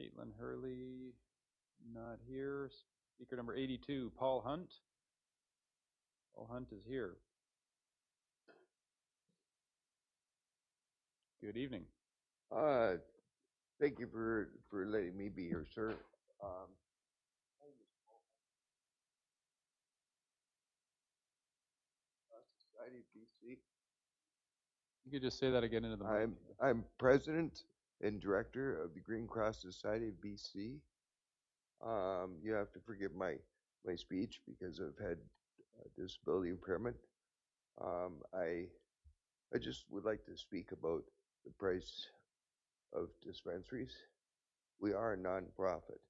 Caitlin Hurley, not here. Speaker number 82, Paul Hunt. Paul Hunt is here. Good evening. Thank you for letting me be here, sir. Society of BC. You could just say that again into the mic. I'm president and director of the Green Cross Society of BC. You have to forgive my speech because I've had disability impairment. I just would like to speak about the price of dispensaries. We are a non-profit.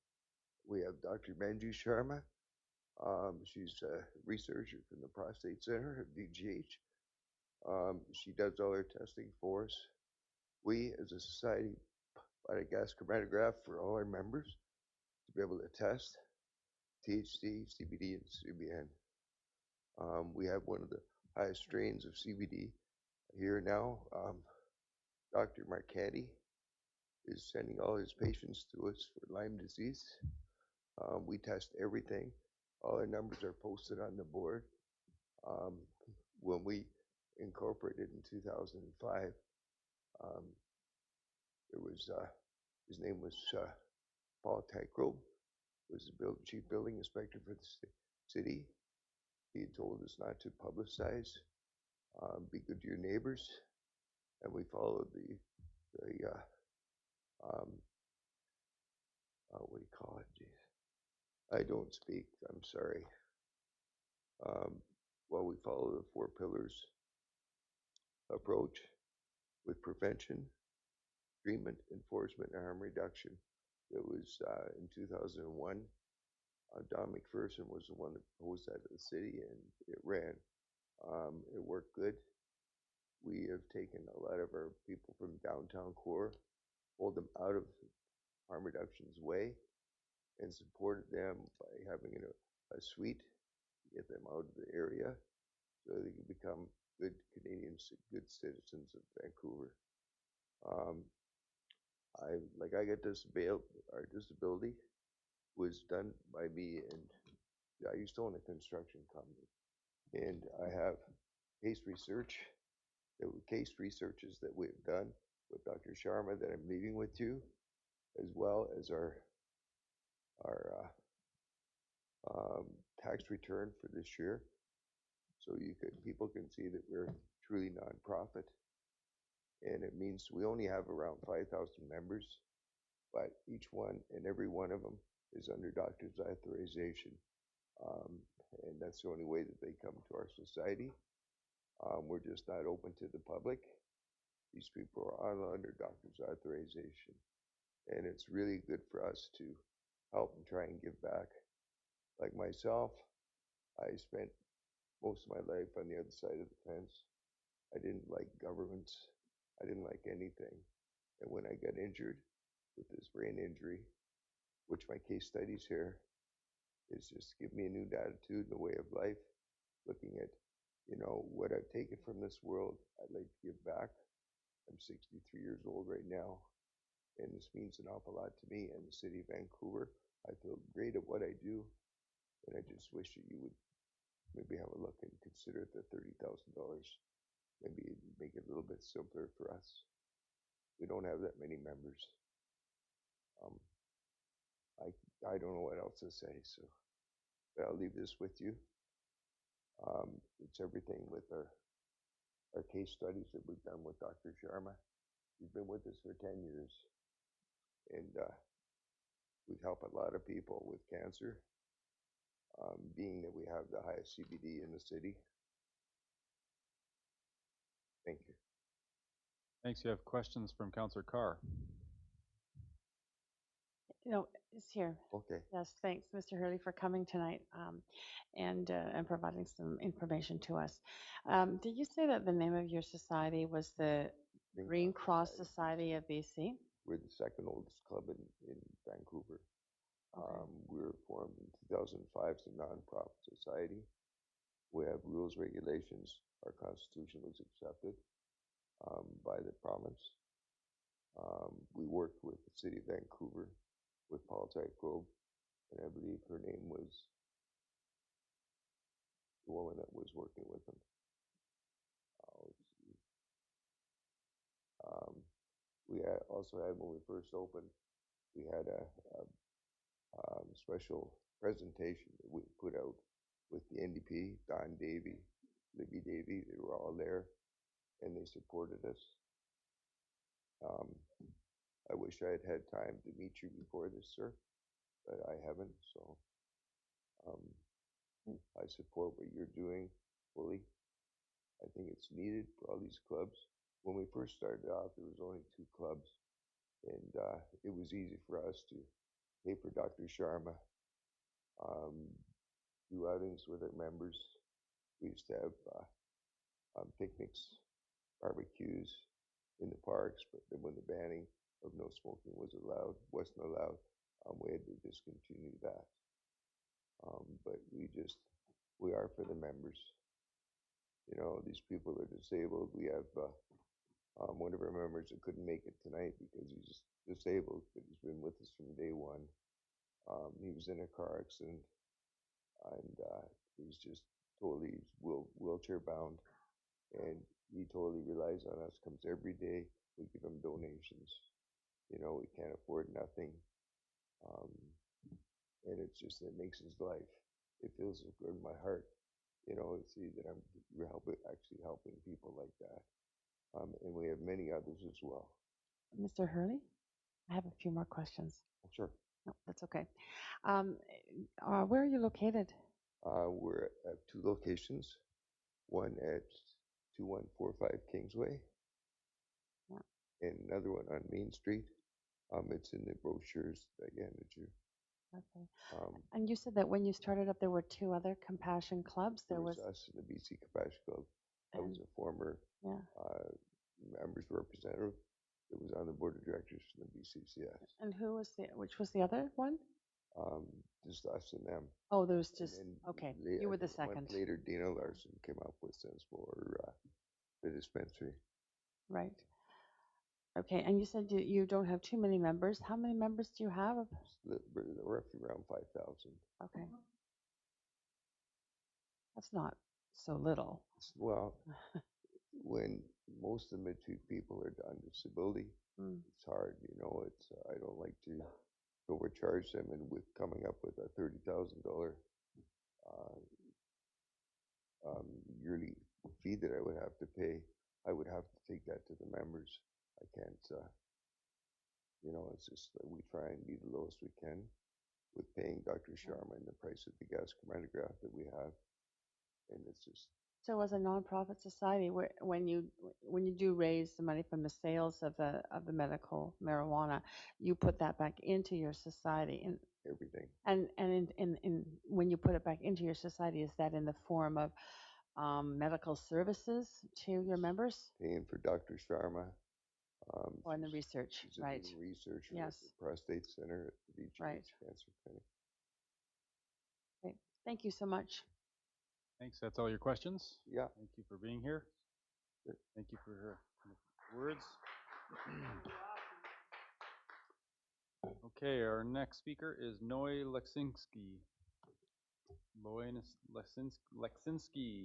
We have Dr. Manju Sharma. She's a researcher from the Prostate Center at VGH. She does all her testing for us. We, as a society, buy a gas chromatograph for all our members to be able to test THC, CBD, and CBN. We have one of the highest strains of CBD here now. Dr. Marchetti is sending all his patients to us for Lyme disease. We test everything. All our numbers are posted on the board. When we incorporated in 2005, there was his name was Paul Tygrove, was the chief building inspector for the city. He had told us not to publicize, be good to your neighbors, and we followed the what do you call it? Jeez. I don't speak. I'm sorry. Well, we follow the 4 pillars approach with prevention, treatment, enforcement, and harm reduction. It was in 2001. Don McPherson was the one that proposed that to the city, and it ran. It worked good. We have taken a lot of our people from downtown core, pulled them out of harm reduction's way, and supported them by having a suite to get them out of the area so they can become good Canadians, good citizens of Vancouver. I got our disability was done by me, and I used to own a construction company, and I have case researches that we've done with Dr. Sharma that I'm leaving with you, as well as our tax return for this year, so people can see that we're truly nonprofit. And it means we only have around 5,000 members, but each one and every one of them is under doctor's authorization. And that's the only way that they come to our society. We're just not open to the public. These people are all under doctor's authorization. And it's really good for us to help and try and give back. Like myself, I spent most of my life on the other side of the fence. I didn't like governments. I didn't like anything. And when I got injured with this brain injury, which my case studies here is just give me a new attitude and a way of life, looking at, what I've taken from this world, I'd like to give back. I'm 63 years old right now, and this means an awful lot to me and the city of Vancouver. I feel great at what I do, and I just wish that you would maybe have a look and consider the $30,000. Maybe make it a little bit simpler for us. We don't have that many members. I don't know what else to say, so but I'll leave this with you. It's everything with our case studies that we've done with Dr. Sharma. He's been with us for 10 years, and we've helped a lot of people with cancer, being that we have the highest CBD in the city. Thank you. Thanks. You have questions from Councillor Carr. No, it's here. Okay. Yes, thanks, Mr. Hurley, for coming tonight and providing some information to us. Did you say that the name of your society was the Green Cross Society of BC? We're the second oldest club in Vancouver. Okay. We were formed in 2005 as a non-profit society. We have rules, regulations. Our constitution was accepted by the province. We worked with the city of Vancouver with Paul Probe, and I believe her name was the woman that was working with him. Let's see. We also had, when we first opened, we had a special presentation that we put out with the NDP, Don Davey, Libby Davey. They were all there, and they supported us. I wish I had had time to meet you before this, sir, but I haven't. So I support what you're doing fully. I think it's needed for all these clubs. When we first started off, there was only 2 clubs, and it was easy for us to pay for Dr. Sharma, do outings with our members. We used to have picnics, barbecues in the parks, but then when the banning of no smoking wasn't allowed, we had to discontinue that. But we are for the members. You know, these people are disabled. We have one of our members that couldn't make it tonight because he's disabled, but he's been with us from day one. He was in a car accident, and he's just totally wheelchair bound, and he totally relies on us. Comes every day. We give him donations. You know, we can't afford nothing, and it makes his life. It feels so good in my heart, you know, to see that I'm actually helping people like that. And we have many others as well. Mr. Hurley, I have a few more questions. Oh, sure. No, that's okay. Where are you located? We're at 2 locations. One at 2145 Kingsway, Yeah. and another one on Main Street. It's in the brochures that you handed you. Okay. And you said that when you started up, there were 2 other compassion clubs. There was us in the BC Compassion Club. I was a former members representative. It was on the board of directors from the BCCS. And which was the other one? Just us and them. Oh, there was just, okay. You were the second. A month later, Dina Larson came up with us for the dispensary. Right. Okay, and you said you don't have too many members. How many members do you have? Roughly around 5,000. Okay. That's not so little. Well, when most of the two people are on disability, it's hard, you know. I don't like to overcharge them, and with coming up with a $30,000 yearly fee that I would have to pay, I would have to take that to the members. I can't, you know, it's just that we try and be the lowest we can with paying Dr. Sharma and the price of the gas chromatograph that we have, and it's just. So, as a nonprofit society, when you do raise the money from the sales of the medical marijuana, you put that back into your society and Everything. And in when you put it back into your society, is that in the form of medical services to your members? Paying for Dr. Sharma. Or in the research, she's right? Doing research Yes. at the prostate center at the Beach Right. Cancer Clinic. Okay. Thank you so much. Thanks. That's all your questions? Yeah. Thank you for being here. Good. Thank you for your words. Okay, our next speaker is Noy Leksinski. Leksinski.